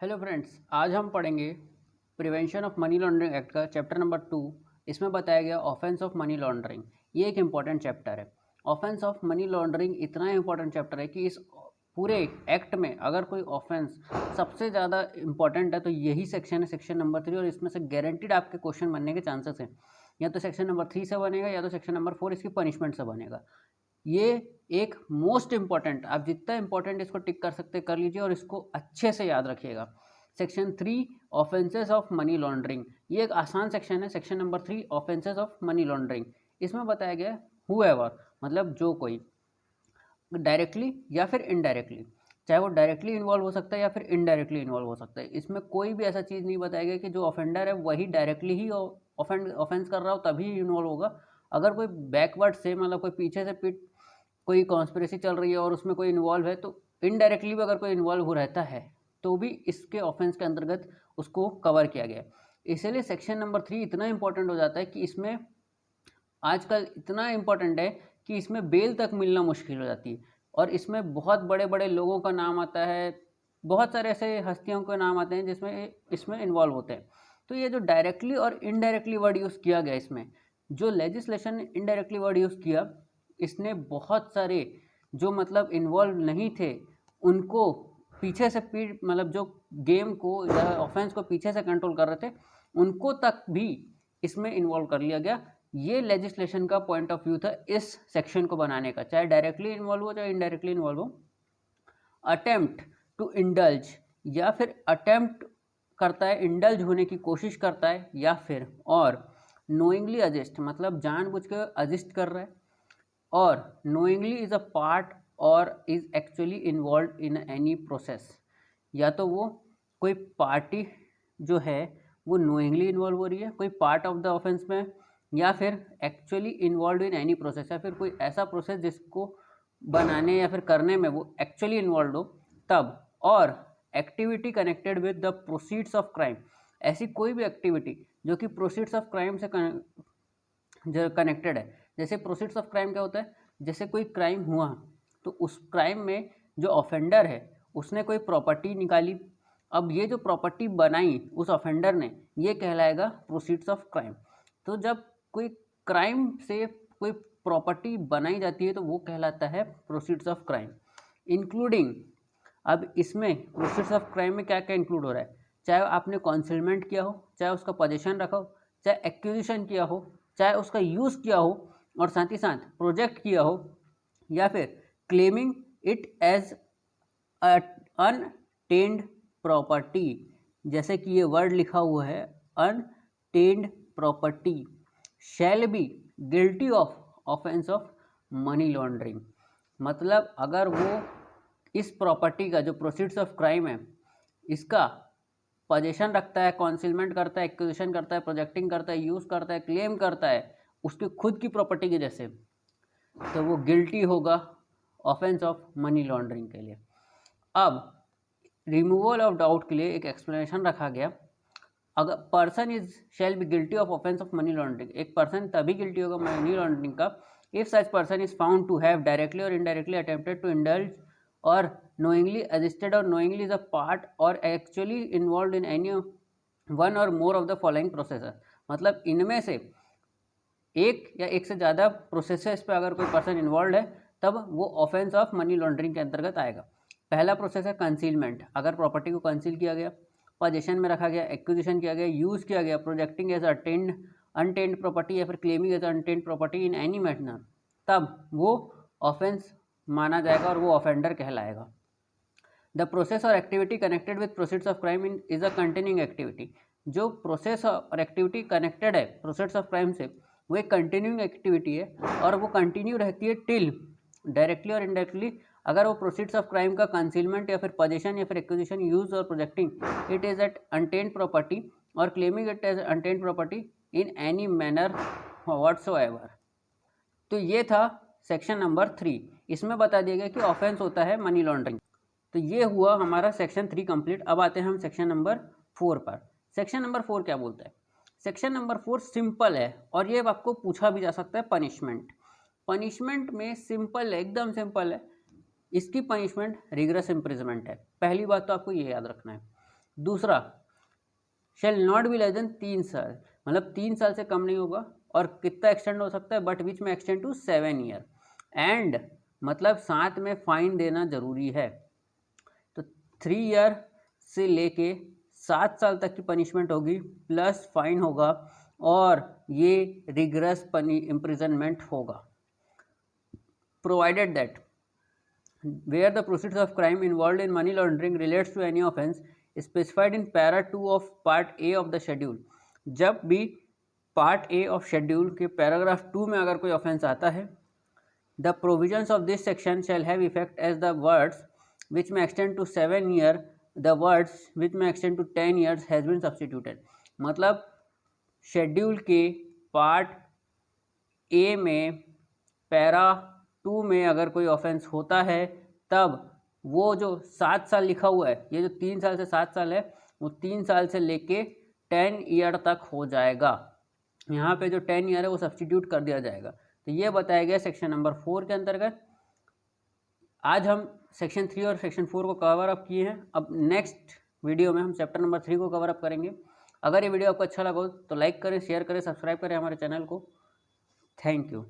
Hello friends, आज हम पढ़ेंगे prevention of money laundering act का चैप्टर नंबर 2। इसमें बताया गया ऑफेंस ऑफ मनी लॉन्ड्रिंग। ये एक इम्पॉर्टेंट चैप्टर है। ऑफेंस ऑफ मनी लॉन्ड्रिंग इतना इम्पॉर्टेंट चैप्टर है कि इस पूरे एक्ट में अगर कोई ऑफेंस सबसे ज़्यादा इम्पॉर्टेंट है तो यही सेक्शन है, सेक्शन नंबर 3। और इसमें से गारंटीड आपके क्वेश्चन बनने के चांसेस हैं। या तो सेक्शन नंबर 3 से बनेगा या तो सेक्शन नंबर 4 इसकी पनिशमेंट से बनेगा। ये एक मोस्ट इम्पॉर्टेंट, आप जितना इम्पॉर्टेंट इसको टिक कर सकते कर लीजिए और इसको अच्छे से याद रखिएगा। Section 3 offences of money laundering, ये एक आसान सेक्शन है। Section number 3 offences of money laundering, इसमें बताया गया हुएवर मतलब जो कोई डायरेक्टली या फिर इनडायरेक्टली, चाहे वो डायरेक्टली इन्वॉल्व हो सकता है या फिर इनडायरेक्टली इन्वॉल्व हो सकता है। इसमें कोई भी ऐसा चीज़ नहीं बताया गया कि जो ऑफेंडर है वही डायरेक्टली ही ऑफेंस कर रहा हो तभी इन्वॉल्व होगा। अगर कोई बैकवर्ड से मतलब कोई पीछे से पीठ कोई कॉन्स्पिरेसी चल रही है और उसमें कोई इन्वॉल्व है तो इनडायरेक्टली भी अगर कोई इन्वॉल्व हो रहता है तो भी इसके ऑफेंस के अंतर्गत उसको कवर किया गया है। इसीलिए सेक्शन नंबर 3 इतना इंपॉर्टेंट हो जाता है कि इसमें आजकल इतना इम्पोर्टेंट है कि इसमें बेल तक मिलना मुश्किल हो जाती है। और इसमें बहुत बड़े बड़े लोगों का नाम आता है, बहुत सारे ऐसे हस्तियों के नाम आते हैं जिसमें इसमें इन्वॉल्व होते हैं। तो ये जो directly or indirectly word use किया गया इसमें, जो लेजिस्लेशन ने इनडायरेक्टली वर्ड यूज़ किया, इसने बहुत सारे जो मतलब इन्वॉल्व नहीं थे उनको पीछे से पीठ मतलब जो गेम को ऑफेंस को पीछे से कंट्रोल कर रहे थे उनको तक भी इसमें इन्वॉल्व कर लिया गया। ये लेजिस्लेशन का पॉइंट ऑफ व्यू था इस सेक्शन को बनाने का, चाहे डायरेक्टली इन्वॉल्व हो चाहे इनडायरेक्टली इन्वॉल्व हो। अटेम्प्ट टू इंडल्ज, या फिर अटेम्प्ट करता है, इंडल्ज होने की कोशिश करता है, या फिर और नोइंगली अजिस्ट मतलब जानबूझ के अजिस्ट कर रहा है, और नोइंगली इज अ पार्ट और is actually involve in any process. या तो वो कोई पार्टी जो है वो नोइंगली इन्वॉल्व हो रही है कोई पार्ट ऑफ द ऑफेंस में, या फिर actually involve in any process, या फिर कोई ऐसा प्रोसेस जिसको बनाने या फिर करने में वो एक्चुअली इन्वॉल्व हो तब, और activity connected with the proceeds of crime, ऐसी कोई भी एक्टिविटी जो कि प्रोसीड्स ऑफ क्राइम से जो कनेक्टेड है। जैसे प्रोसीड्स ऑफ क्राइम क्या होता है, जैसे कोई क्राइम हुआ तो उस क्राइम में जो ऑफेंडर है उसने कोई प्रॉपर्टी निकाली, अब ये जो प्रॉपर्टी बनाई उस ऑफेंडर ने ये कहलाएगा प्रोसीड्स ऑफ क्राइम। तो जब कोई क्राइम से कोई प्रॉपर्टी बनाई जाती है तो वो कहलाता है प्रोसीड्स ऑफ क्राइम इंक्लूडिंग। अब इसमें प्रोसीड्स ऑफ क्राइम में क्या क्या इंक्लूड हो रहा है, चाहे आपने कॉन्सिलमेंट किया हो, चाहे उसका पोजीशन रखा हो, चाहे एक्विजिशन किया हो, चाहे उसका यूज़ किया हो, और साथ ही साथ प्रोजेक्ट किया हो, या फिर claiming it as untainted property, जैसे कि ये वर्ड लिखा हुआ है untainted property, shall be guilty of offence of money laundering. मतलब अगर वो इस प्रॉपर्टी का जो प्रोसीड्स ऑफ क्राइम है इसका पोजीशन रखता है, कॉन्सीलमेंट करता है, एक्विजिशन करता है, प्रोजेक्टिंग करता है, यूज़ करता है, क्लेम करता है उसकी खुद की प्रॉपर्टी के जैसे, तो वो गिल्टी होगा ऑफेंस ऑफ मनी लॉन्ड्रिंग के लिए। अब रिमूवल ऑफ डाउट के लिए एक एक्सप्लेनेशन रखा गया। अगर person is shall be guilty of offence of money laundering, एक पर्सन तभी गिल्टी होगा मनी लॉन्ड्रिंग का if such person is found to have directly or indirectly attempted to indulge or knowingly assisted or knowingly is a part or actually involved in any one or more of the following processes। मतलब इनमें से एक या एक से ज़्यादा processes पे अगर कोई पर्सन इन्वॉल्व है तब वो ऑफेंस ऑफ मनी लॉन्ड्रिंग के अंतर्गत आएगा। पहला प्रोसेस है कंसीलमेंट, अगर प्रॉपर्टी को कंसील किया गया, पोजीशन में रखा गया, एक्विजिशन किया गया, यूज़ किया गया, प्रोजेक्टिंग एज अनटेन्ड प्रॉपर्टी या फिर claiming as untainted property in any manner, तब वो ऑफेंस माना जाएगा और वो ऑफेंडर कहलाएगा। द प्रोसेस और activity connected with proceeds of crime is a continuing activity, जो प्रोसेस और एक्टिविटी कनेक्टेड है प्रोसीड्स ऑफ क्राइम से वो एक कंटिन्यूइंग एक्टिविटी है और वो कंटिन्यू रहती है टिल डायरेक्टली और इनडायरेक्टली अगर वो प्रोसीड्स ऑफ क्राइम का कंसीलमेंट या फिर पोजीशन या फिर एक्विजिशन, यूज और projecting it is at untainted property और claiming it as untainted property in any manner whatsoever. तो ये था सेक्शन नंबर 3। इसमें बता दिया गया कि ऑफेंस होता है मनी लॉन्ड्रिंग। तो ये हुआ हमारा सेक्शन 3 कंप्लीट। अब आते हैं हम सेक्शन नंबर 4 पर। सेक्शन नंबर 4 क्या बोलता है? सेक्शन नंबर 4 सिंपल है और ये आपको पूछा भी जा सकता है। पनिशमेंट में सिंपल है, एकदम सिंपल है। इसकी पनिशमेंट रिग्रेस इम्प्रिजमेंट है। पहली बात तो आपको ये याद रखना है। दूसरा shall not be less than 3 साल, मतलब 3 साल से कम नहीं होगा, और कितना एक्सटेंड हो सकता है, but which may extend to 7 year, and मतलब साथ में फाइन देना जरूरी है। तो 3 ईयर से लेके 7 साल तक की पनिशमेंट होगी, प्लस फाइन होगा, और ये रिग्रेस इम्प्रिजनमेंट होगा। Provided that where the proceeds of crime involved in money laundering relates to any offense specified in para 2 of part A of the schedule। जब भी पार्ट ए ऑफ शेड्यूल के paragraph 2 में अगर कोई offence आता है, the provisions of this section shall have effect as the words which may extend to 7 year, the words which may extend to 10 years has been substituted. मतलब schedule के part A में para 2 में अगर कोई offence होता है, तब वो जो 7 साल लिखा हुआ है, ये जो 3 साल से 7 साल है, वो 3 साल से लेके 10 ईयर तक हो जाएगा। यहाँ पे जो 10 ईयर है वो सब्सटीट्यूट कर दिया जाएगा। तो ये बताया गया सेक्शन नंबर 4 के अंतर्गत। आज हम सेक्शन 3 और सेक्शन 4 को कवर अप किए हैं। अब नेक्स्ट वीडियो में हम चैप्टर नंबर 3 को कवर अप करेंगे। अगर ये वीडियो आपको अच्छा लगा हो तो लाइक करें, शेयर करें, सब्सक्राइब करें हमारे चैनल को। Thank you.